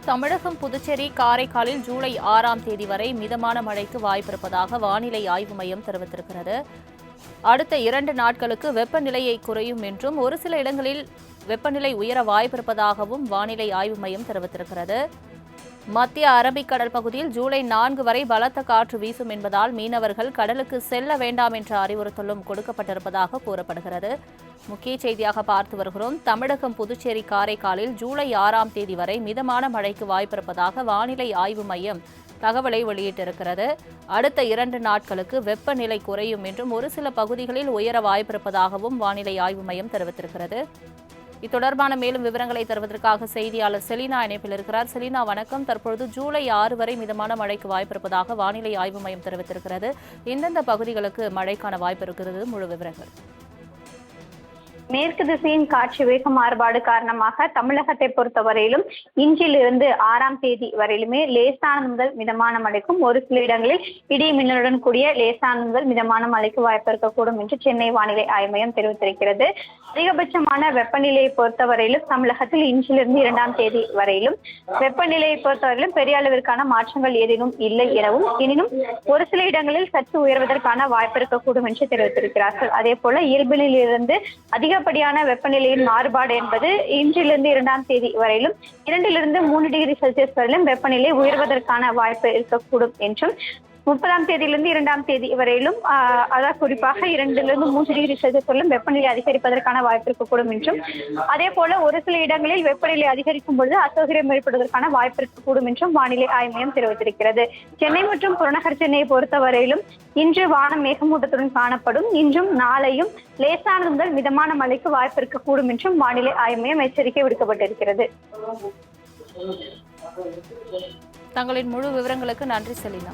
தமிழகம், புதுச்சேரி, காரைக்காலில் ஜூலை 6ஆம் தேதி வரை மிதமான மழைக்கு வாய்ப்பிருப்பதாக வானிலை ஆய்வு மையம் தெரிவித்திருக்கிறது. அடுத்த 2 நாட்களுக்கு வெப்பநிலையை குறையும் என்றும் ஒரு சில இடங்களில் வெப்பநிலை உயர வாய்ப்பிருப்பதாகவும் வானிலை ஆய்வு மையம் தெரிவித்திருக்கிறது. மத்திய அரபிக்கடல் பகுதியில் ஜூலை 4 வரை பலத்த காற்று வீசும் என்பதால் மீனவர்கள் கடலுக்கு செல்ல வேண்டாம் என்ற அறிவுறுத்தலும் கொடுக்கப்பட்டிருப்பதாக கூறப்படுகிறது. முக்கிய செய்தியாக பார்த்து வருகிறோம். தமிழகம், புதுச்சேரி, காரைக்காலில் ஜூலை 6ஆம் தேதி வரை மிதமான மழைக்கு வாய்ப்பிருப்பதாக வானிலை ஆய்வு மையம் தகவலை வெளியிட்டிருக்கிறது. அடுத்த 2 நாட்களுக்கு வெப்பநிலை குறையும் என்றும் ஒரு சில பகுதிகளில் உயர வாய்ப்பிருப்பதாகவும் வானிலை ஆய்வு மையம் தெரிவித்திருக்கிறது. இத்தொடர்பான மேலும் விவரங்களை தருவதற்காக செய்தியாளர் செலினா இணைப்பில் இருக்கிறார். செலினா, வணக்கம். தற்பொழுது ஜூலை 6 வரை மிதமான மழைக்கு வாய்ப்பிருப்பதாக வானிலை ஆய்வு மையம் தெரிவித்திருக்கிறது. எந்தெந்த பகுதிகளுக்கு மழைக்கான வாய்ப்பு இருக்கிறது? முழு விவரங்கள். மேற்கு திசையின் காற்று வேக மாறுபாடு காரணமாக தமிழகத்தை பொறுத்தவரையிலும் இன்றிலிருந்து 6ஆம் தேதி வரையிலுமே லேசானது முதல் மிதமான மழைக்கும் ஒரு சில இடங்களில் இடி மின்னலுடன் கூடிய லேசானது முதல் மிதமான மழைக்கு வாய்ப்பு இருக்கக்கூடும் என்று சென்னை வானிலை ஆய்வு மையம் தெரிவித்திருக்கிறது. அதிகபட்சமான வெப்பநிலையை பொறுத்தவரையிலும் தமிழகத்தில் இன்றிலிருந்து 2ஆம் தேதி வரையிலும் வெப்பநிலையை பொறுத்தவரையிலும் பெரிய அளவிற்கான மாற்றங்கள் ஏதேனும் இல்லை எனவும், எனினும் ஒரு சில இடங்களில் சற்று உயர்வதற்கான வாய்ப்பு இருக்கக்கூடும் என்று தெரிவித்திருக்கிறார்கள். அதே போல இயல்பிலிருந்து அதிகப்படியான வெப்பநிலையின் மாறுபாடு என்பது இன்றிலிருந்து 2ஆம் தேதி வரையிலும் 2 to 3 டிகிரி செல்சியஸ் வரையிலும் வெப்பநிலை உயர்வதற்கான வாய்ப்பு இருக்கக்கூடும் என்றும், 30ஆம் தேதியிலிருந்து 2ஆம் தேதி வரையிலும் அதாவது குறிப்பாக 2 to 3 டிகிரி செல்சியஸ் வரையிலும் வெப்பநிலை அதிகரிப்பதற்கான வாய்ப்பு இருக்கக்கூடும் என்றும், அதே போல ஒரு சில இடங்களில் வெப்பநிலை அதிகரிக்கும் பொழுது அசௌகரியம் ஏற்படுவதற்கான வாய்ப்பு இருக்கக்கூடும் என்றும் வானிலை ஆய்வு மையம் தெரிவித்திருக்கிறது. சென்னை மற்றும் புறநகர் சென்னையை பொறுத்தவரையிலும் இன்று வானம் மேகமூட்டத்துடன் காணப்படும். இன்றும் நாளையும் லேசானது முதல் மிதமான மழைக்கு வாய்ப்பு இருக்கக்கூடும் என்றும் வானிலை ஆய்வு மையம் எச்சரிக்கை விடுக்கப்பட்டிருக்கிறது. தங்களின் முழு விவரங்களுக்கு நன்றி செலினா.